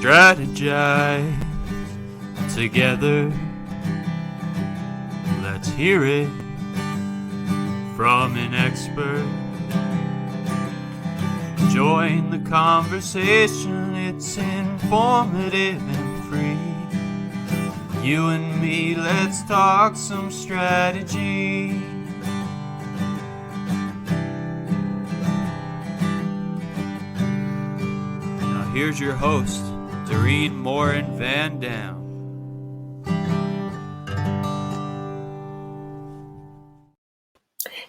strategize together. Let's hear it from an expert. Join the conversation, it's informative and free. You and me, let's talk some strategy. Now here's your host, Morin-van.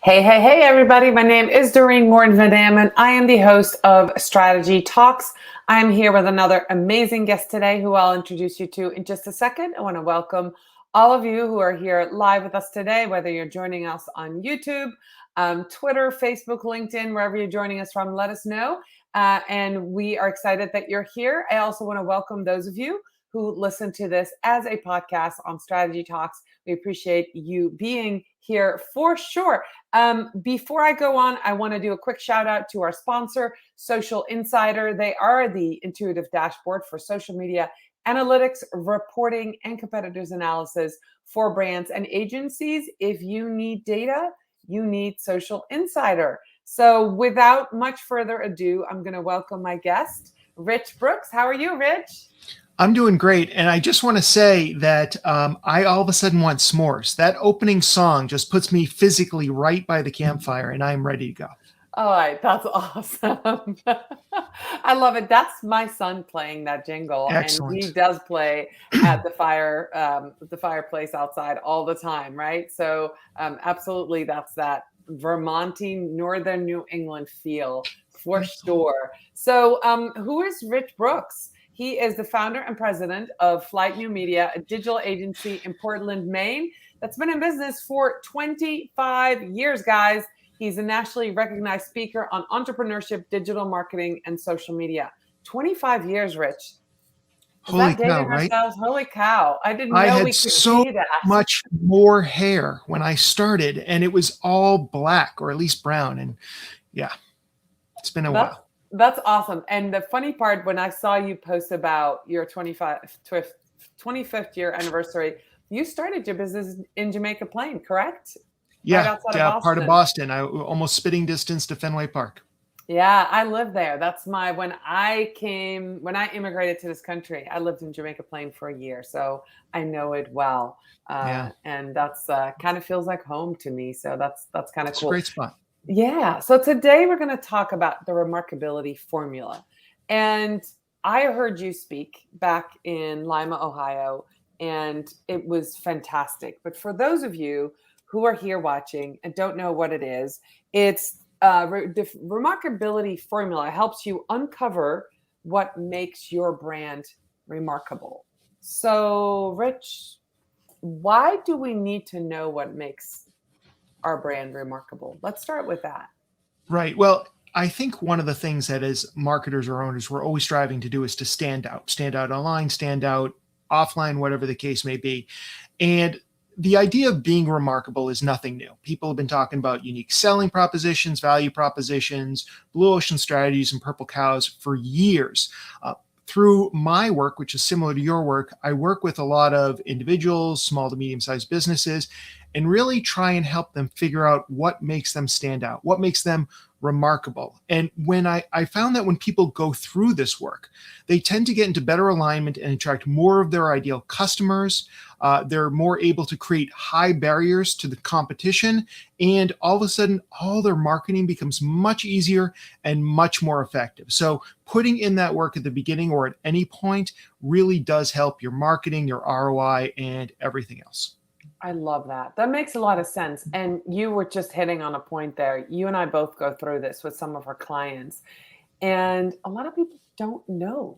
Hey, everybody. My name is Morin-van, and I am the host of Strategy Talks. I am here with another amazing guest today who I'll introduce you to in just a second. I want to welcome all of you who are here live with us today, whether you're joining us on YouTube, Twitter, Facebook, LinkedIn, wherever you're joining us from, let us know. And we are excited that you're here. I also want to welcome those of you who listen to this as a podcast on Strategy Talks. We appreciate you being here for sure. Before I go on, I want to do a quick shout out to our sponsor, Social Insider. They are the intuitive dashboard for social media analytics, reporting, and competitors analysis for brands and agencies. If you need data, you need Social Insider. So without much further ado, I'm going to welcome my guest, Rich Brooks. How are you, Rich? I'm doing great. And I just want to say that I all of a sudden want s'mores. That opening song just puts me physically right by the campfire, and I'm ready to go. All right. That's awesome. I love it. That's my son playing that jingle. Excellent. And he does play at the fireplace outside all the time, right? So absolutely, that's that Vermonting, Northern New England feel for sure. So who is Rich Brooks? He is the founder and president of Flight New Media, a digital agency in Portland, Maine, that's been in business for 25 years, guys. He's a nationally recognized speaker on entrepreneurship, digital marketing, and social media. 25 years, Rich. Holy cow, right? Holy cow. I didn't know I we had could so see that. much more hair when I started, and it was all black or at least brown. And yeah, it's been a while. That's awesome. And the funny part, when I saw you post about your 25th year anniversary, you started your business in Jamaica Plain, correct? Yeah, right outside of Boston. part of Boston. I almost spitting distance to Fenway Park. Yeah, I lived there. That's when I immigrated to this country, I lived in Jamaica Plain for a year. So I know it well. And that's kind of feels like home to me. So that's kind of cool. It's a great spot. Yeah. So today we're going to talk about the Remarkability Formula. And I heard you speak back in Lima, Ohio, and it was fantastic. But for those of you who are here watching and don't know what it is, it's the Remarkability Formula helps you uncover what makes your brand remarkable. So, Rich, why do we need to know what makes our brand remarkable? Let's start with that. Right. Well, I think one of the things that as marketers or owners, we're always striving to do is to stand out online, stand out offline, whatever the case may be. And the idea of being remarkable is nothing new. People have been talking about unique selling propositions, value propositions, blue ocean strategies, and purple cows for years. Through my work, which is similar to your work, I work with a lot of individuals, small to medium-sized businesses, and really try and help them figure out what makes them stand out, what makes them remarkable. And when I found that when people go through this work, they tend to get into better alignment and attract more of their ideal customers. They're more able to create high barriers to the competition. And all of a sudden, all their marketing becomes much easier and much more effective. So putting in that work at the beginning or at any point really does help your marketing, your ROI, and everything else. I love that. That makes a lot of sense. And you were just hitting on a point there. You and I both go through this with some of our clients. And a lot of people don't know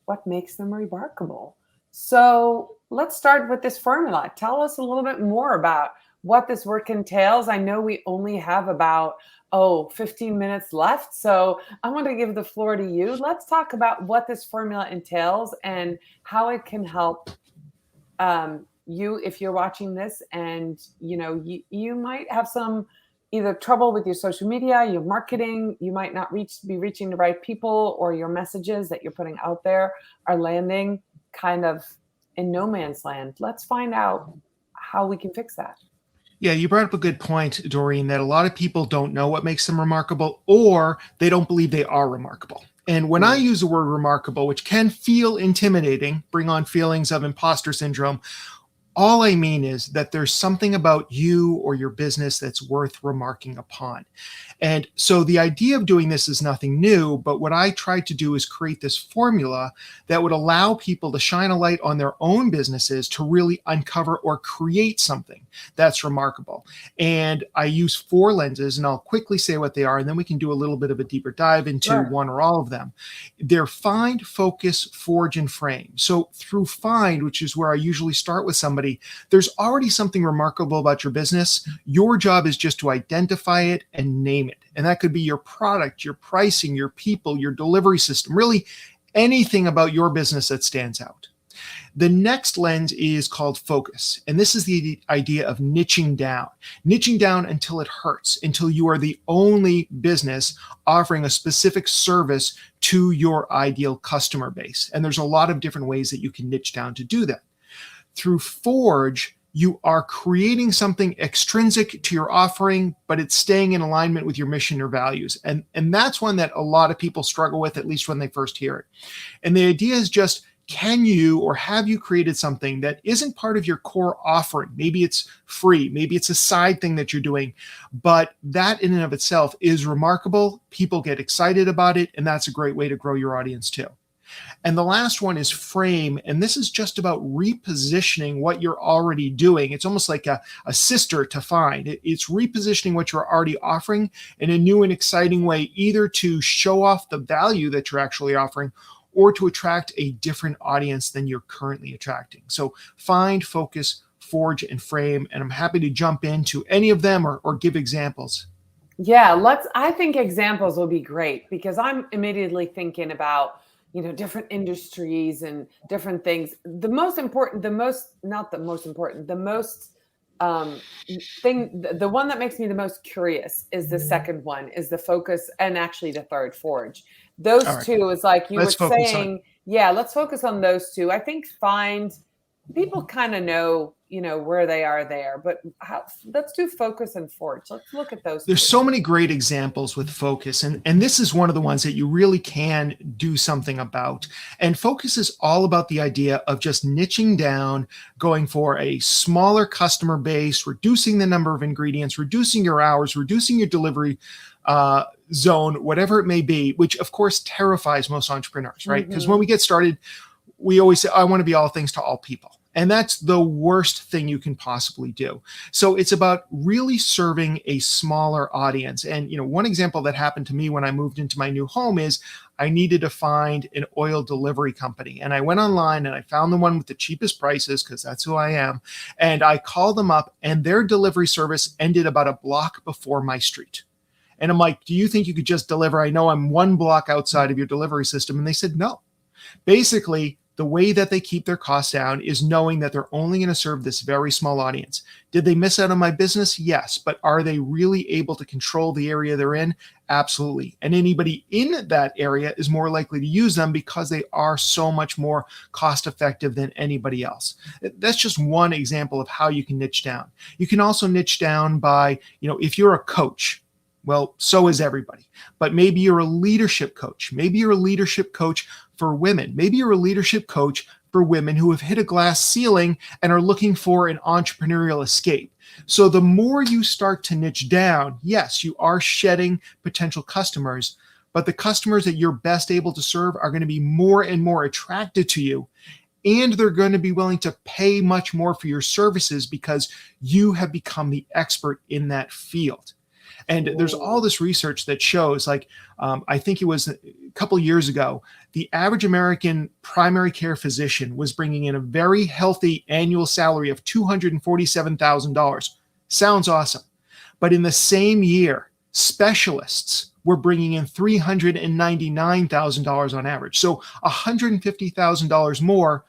what makes them remarkable. So let's start with this formula. Tell us a little bit more about what this work entails. I know we only have about 15 minutes left. So I want to give the floor to you. Let's talk about what this formula entails and how it can help you if you're watching this and you might have some either trouble with your social media, your marketing, you might not be reaching the right people, or your messages that you're putting out there are landing kind of in no man's land. Let's find out how we can fix that. Yeah, you brought up a good point, Doreen, that a lot of people don't know what makes them remarkable, or they don't believe they are remarkable. And when I use the word remarkable, which can feel intimidating, bring on feelings of imposter syndrome, all I mean is that there's something about you or your business that's worth remarking upon. And so the idea of doing this is nothing new, but what I tried to do is create this formula that would allow people to shine a light on their own businesses to really uncover or create something that's remarkable. And I use 4 lenses, and I'll quickly say what they are, and then we can do a little bit of a deeper dive into one or all of them. They're find, focus, forge, and frame. So through find, which is where I usually start with somebody, there's already something remarkable about your business. Your job is just to identify it and name it. And that could be your product, your pricing, your people, your delivery system, really anything about your business that stands out. The next lens is called focus. And this is the idea of niching down until it hurts, until you are the only business offering a specific service to your ideal customer base. And there's a lot of different ways that you can niche down to do that. Through Forge, you are creating something extrinsic to your offering, but it's staying in alignment with your mission or values. And that's one that a lot of people struggle with, at least when they first hear it. And the idea is just, can you or have you created something that isn't part of your core offering? Maybe it's free, maybe it's a side thing that you're doing, but that in and of itself is remarkable. People get excited about it, and that's a great way to grow your audience too. And the last one is frame. And this is just about repositioning what you're already doing. It's almost like a sister to find. It's repositioning what you're already offering in a new and exciting way, either to show off the value that you're actually offering or to attract a different audience than you're currently attracting. So find, focus, forge, and frame. And I'm happy to jump into any of them or give examples. Yeah, I think examples will be great, because I'm immediately thinking about different industries and different things. The one that makes me the most curious is the second one, is the focus, and actually the third, forge. Those two is like you were saying. Yeah, let's focus on those two. I think find, people kind of know, where they are there, but let's do focus and forge. Let's look at those. There's so many great examples with focus. And this is one of the ones that you really can do something about. And focus is all about the idea of just niching down, going for a smaller customer base, reducing the number of ingredients, reducing your hours, reducing your delivery zone, whatever it may be, which of course terrifies most entrepreneurs, right? Because when we get started, we always say, I want to be all things to all people. And that's the worst thing you can possibly do. So it's about really serving a smaller audience. And, one example that happened to me when I moved into my new home is I needed to find an oil delivery company. And I went online and I found the one with the cheapest prices, because that's who I am. And I called them up, and their delivery service ended about a block before my street. And I'm like, do you think you could just deliver? I know I'm 1 block outside of your delivery system. And they said, no. Basically, the way that they keep their costs down is knowing that they're only going to serve this very small audience. Did they miss out on my business? Yes. But are they really able to control the area they're in? Absolutely. And anybody in that area is more likely to use them because they are so much more cost effective than anybody else. That's just one example of how you can niche down. You can also niche down by, if you're a coach, well, so is everybody. But maybe you're a leadership coach. Maybe you're a leadership coach for women. Maybe you're a leadership coach for women who have hit a glass ceiling and are looking for an entrepreneurial escape. So the more you start to niche down, yes, you are shedding potential customers, but the customers that you're best able to serve are going to be more and more attracted to you. And they're going to be willing to pay much more for your services because you have become the expert in that field. And there's all this research that shows, I think it was a couple of years ago, the average American primary care physician was bringing in a very healthy annual salary of $247,000. Sounds awesome. But in the same year, specialists were bringing in $399,000 on average. So $150,000 more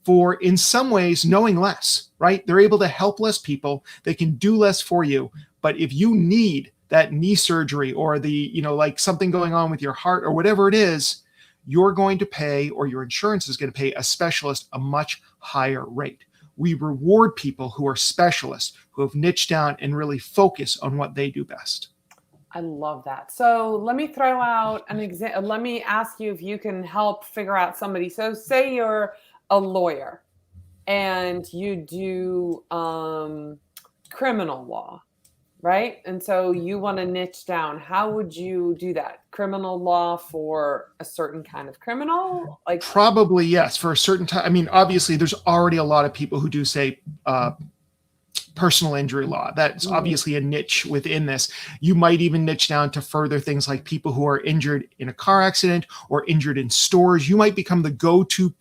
for, in some ways, knowing less, right? They're able to help less people. They can do less for you, But if you need that knee surgery or the, like something going on with your heart or whatever it is, you're going to pay, or your insurance is going to pay a specialist a much higher rate. We reward people who are specialists, who have niched down and really focus on what they do best. I love that. So let me throw out an example. Let me ask you if you can help figure out somebody. So say you're a lawyer and you do criminal law, right? And so you want to niche down. How would you do that? Criminal law for a certain kind of criminal? Like probably yes, for a certain time. I mean, obviously, there's already a lot of people who do say personal injury law. That's obviously a niche within this. You might even niche down to further things like people who are injured in a car accident or injured in stores. You might become the go-to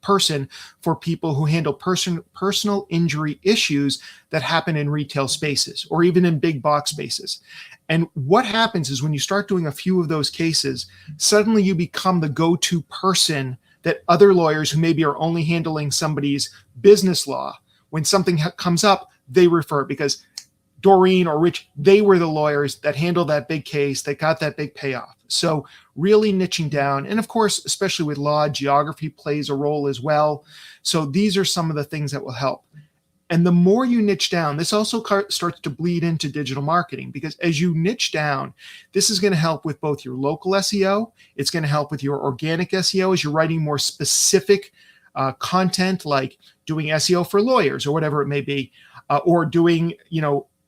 person for people who handle personal injury issues that happen in retail spaces or even in big box spaces. And what happens is when you start doing a few of those cases, suddenly you become the go-to person that other lawyers who maybe are only handling somebody's business law, when something comes up, they refer, because Doreen or Rich, they were the lawyers that handled that big case, that got that big payoff. So really niching down. And of course, especially with law, geography plays a role as well. So these are some of the things that will help. And the more you niche down, this also starts to bleed into digital marketing, because as you niche down, this is going to help with both your local SEO. It's going to help with your organic SEO as you're writing more specific content, like doing SEO for lawyers or whatever it may be, or doing,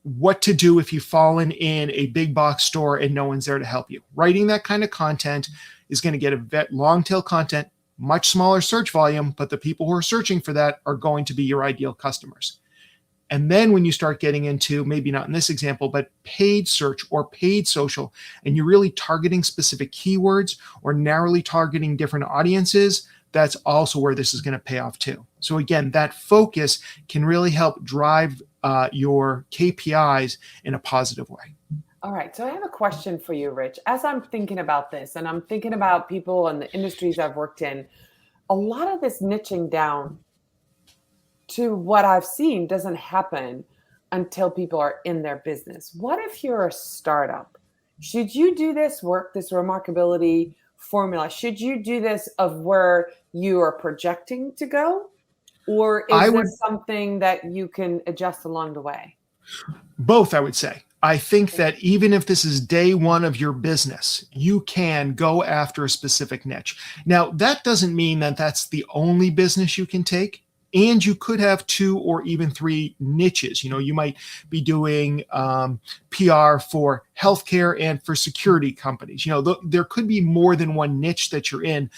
what to do if you've fallen in a big box store and no one's there to help you. Writing that kind of content is going to get a long tail content, much smaller search volume, but the people who are searching for that are going to be your ideal customers. And then when you start getting into, maybe not in this example, but paid search or paid social, and you're really targeting specific keywords or narrowly targeting different audiences, that's also where this is going to pay off too. So again, that focus can really help drive your KPIs in a positive way. All right. So I have a question for you, Rich. As I'm thinking about this, and I'm thinking about people and the industries I've worked in, a lot of this niching down to what I've seen doesn't happen until people are in their business. What if you're a startup? Should you do this work, this remarkability formula? Should you do this of where you are projecting to go? Or is there something that you can adjust along the way? Both, I would say. I think that even if this is day one of your business, you can go after a specific niche. Now, that doesn't mean that that's the only business you can take. And you could have 2 or even 3 niches. You might be doing PR for healthcare and for security companies. There could be more than one niche that you're in.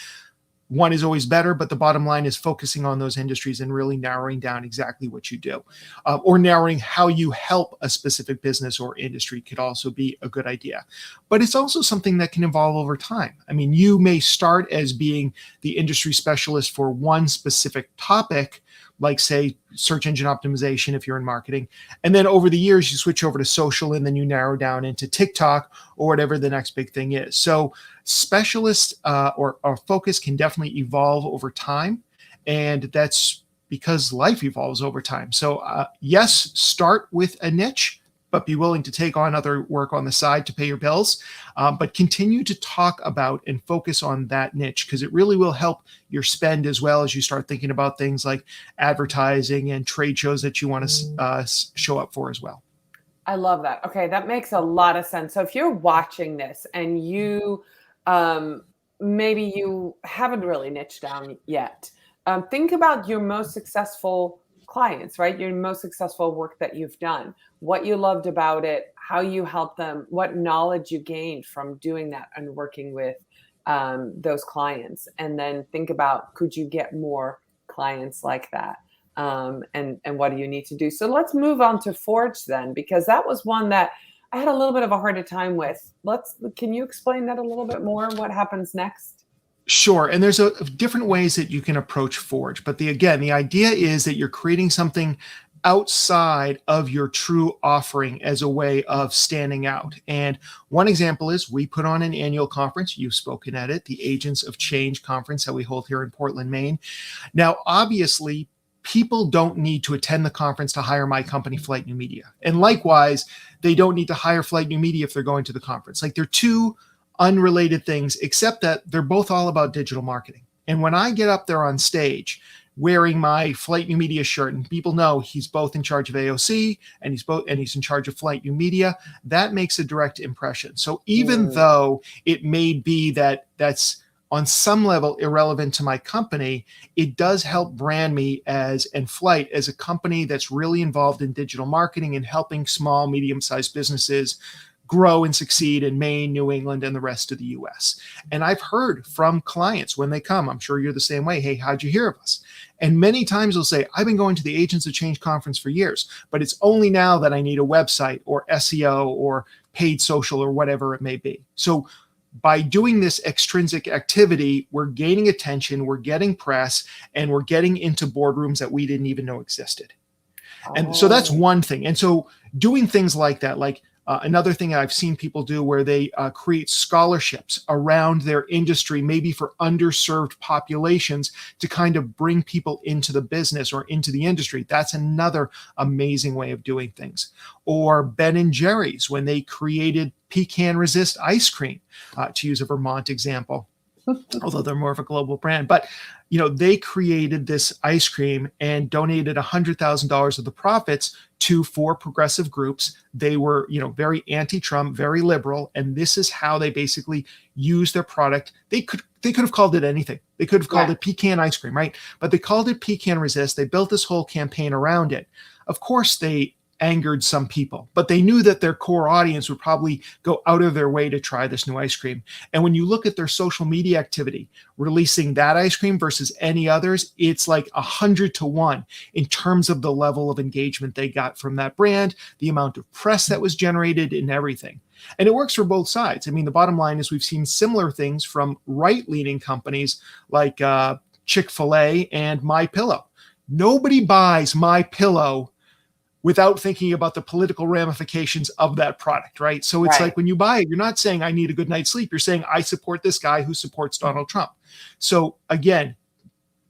One is always better, but the bottom line is focusing on those industries and really narrowing down exactly what you do, or narrowing how you help a specific business or industry could also be a good idea. But it's also something that can evolve over time. I mean, you may start as being the industry specialist for one specific topic, like say search engine optimization if you're in marketing. And then over the years, you switch over to social, and then you narrow down into TikTok or whatever the next big thing is. So specialist or focus can definitely evolve over time. And that's because life evolves over time. So yes, start with a niche, but be willing to take on other work on the side to pay your bills. But continue to talk about and focus on that niche, because it really will help your spend as well as you start thinking about things like advertising and trade shows that you want to show up for as well. I love that. Okay, that makes a lot of sense. So if you're watching this and you maybe you haven't really niched down yet, think about your most successful clients, right? Your most successful work that you've done, what you loved about it, how you helped them, what knowledge you gained from doing that and working with those clients. And then think about, could you get more clients like that? And what do you need to do? So let's move on to Forge then, because that was one that I had a little bit of a harder time with. Can you explain that a little bit more? What happens next? Sure. And there's different ways that you can approach Forge. But the idea is that you're creating something outside of your true offering as a way of standing out. And one example is we put on an annual conference. You've spoken at it, the Agents of Change conference that we hold here in Portland, Maine. Now, obviously, people don't need to attend the conference to hire my company, Flight New Media. And likewise, they don't need to hire Flight New Media if they're going to the conference. Like, they're two unrelated things, except that they're both all about digital marketing. And when I get up there on stage wearing my Flight New Media shirt, and people know he's both in charge of AOC and he's in charge of Flight New Media, that makes a direct impression. So even though it may be that that's on some level irrelevant to my company, it does help brand me and Flight as a company that's really involved in digital marketing and helping small, medium-sized businesses grow and succeed in Maine, New England, and the rest of the US. And I've heard from clients when they come, I'm sure you're the same way, hey, how'd you hear of us? And many times they'll say, I've been going to the Agents of Change conference for years, but it's only now that I need a website or SEO or paid social or whatever it may be. So by doing this extrinsic activity, we're gaining attention, we're getting press, and we're getting into boardrooms that we didn't even know existed. And so that's one thing. And so doing things like that, like another thing I've seen people do where they create scholarships around their industry, maybe for underserved populations, to kind of bring people into the business or into the industry. That's another amazing way of doing things. Or Ben and Jerry's, when they created pecan resist ice cream, to use a Vermont example, although they're more of a global brand. But they created this ice cream and donated $100,000 of the profits to 4 progressive groups. They were, very anti-Trump, very liberal, and this is how they basically used their product. They could have called it anything. They could have called it pecan ice cream, right? But they called it Pecan Resist. They built this whole campaign around it. Of course, they angered some people, but they knew that their core audience would probably go out of their way to try this new ice cream. And when you look at their social media activity, releasing that ice cream versus any others, it's like 100 to 1 in terms of the level of engagement they got from that brand, the amount of press that was generated, and everything. And it works for both sides. I mean, the bottom line is we've seen similar things from right-leaning companies like Chick-fil-A and MyPillow. Nobody buys MyPillow without thinking about the political ramifications of that product, right? So it's like when you buy it, you're not saying I need a good night's sleep. You're saying I support this guy who supports Donald Trump. So again,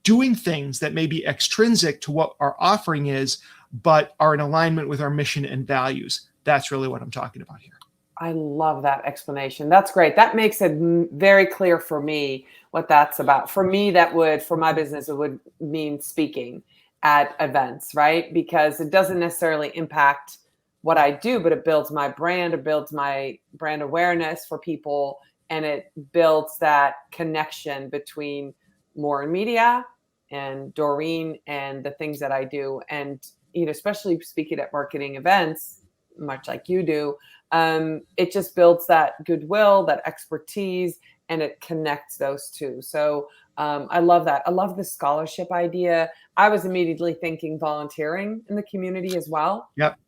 doing things that may be extrinsic to what our offering is, but are in alignment with our mission and values. That's really what I'm talking about here. I love that explanation. That's great. That makes it very clear for me what that's about. For me, for my business, it would mean speaking at events, right? Because it doesn't necessarily impact what I do, but it builds my brand, it builds my brand awareness for people, and it builds that connection between Morin Media and Doreen and the things that I do. And, especially speaking at marketing events, much like you do, it just builds that goodwill, that expertise, and it connects those two. So I love that. I love the scholarship idea. I was immediately thinking volunteering in the community as well. Yep.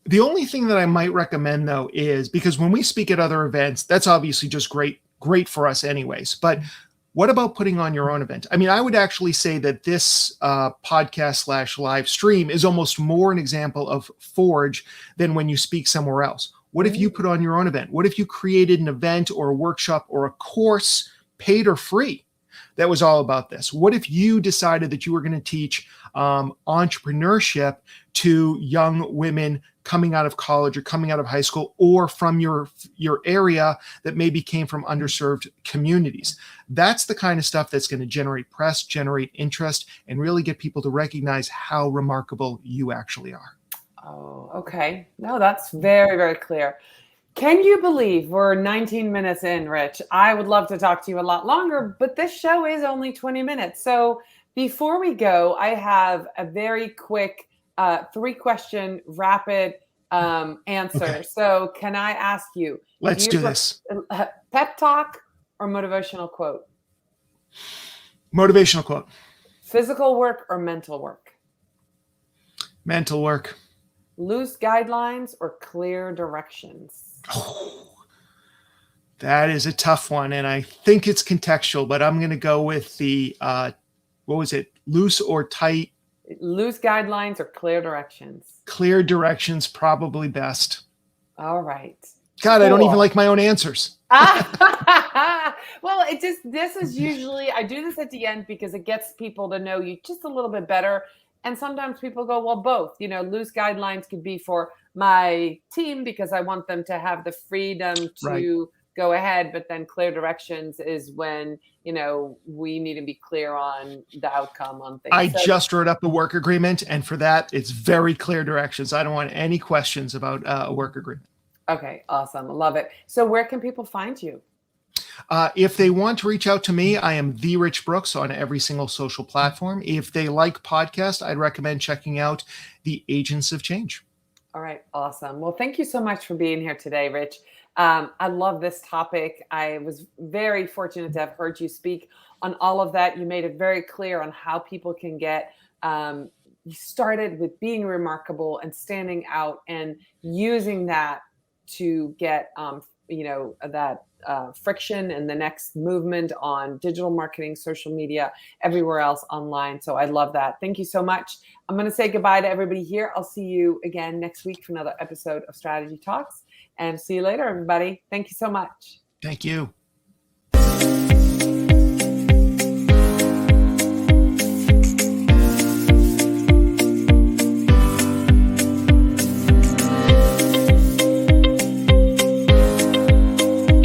The only thing that I might recommend, though, is because when we speak at other events, that's obviously just great for us anyways. But what about putting on your own event? I mean, I would actually say that this podcast / live stream is almost more an example of Forge than when you speak somewhere else. What if you put on your own event? What if you created an event or a workshop or a course, paid or free, that was all about this? What if you decided that you were going to teach entrepreneurship to young women coming out of college or coming out of high school, or from your area that maybe came from underserved communities? That's the kind of stuff that's going to generate press, generate interest, and really get people to recognize how remarkable you actually are. Oh, okay. No, that's very, very clear. Can you believe we're 19 minutes in, Rich? I would love to talk to you a lot longer, but this show is only 20 minutes. So before we go, I have a very quick 3-question rapid answer. Okay. So can I ask you? Let's do this. Pep talk or motivational quote? Motivational quote. Physical work or mental work? Mental work. Loose guidelines or clear directions? Oh, that is a tough one, and I think it's contextual, but I'm going to go with the, loose or tight? Loose guidelines or clear directions? Clear directions, probably best. All right. God, cool. I don't even like my own answers. Well, this is usually, I do this at the end because it gets people to know you just a little bit better. And sometimes people go, well, both, loose guidelines could be for my team because I want them to have the freedom Right. to go ahead, but then clear directions is when, we need to be clear on the outcome on things. I just wrote up a work agreement, and for that, it's very clear directions. I don't want any questions about a work agreement. Okay, awesome. I love it. So where can people find you? If they want to reach out to me, I am The Rich Brooks on every single social platform. If they like podcast, I'd recommend checking out The Agents of Change. All right, awesome. Well, thank you so much for being here today, Rich. I love this topic. I was very fortunate to have heard you speak on all of that. You made it very clear on how people can get started with being remarkable and standing out and using that to get, that friction and the next movement on digital marketing, social media, everywhere else online. So I love that. Thank you so much. I'm going to say goodbye to everybody here. I'll see you again next week for another episode of Strategy Talks, and see you later, everybody. Thank you so much. Thank you.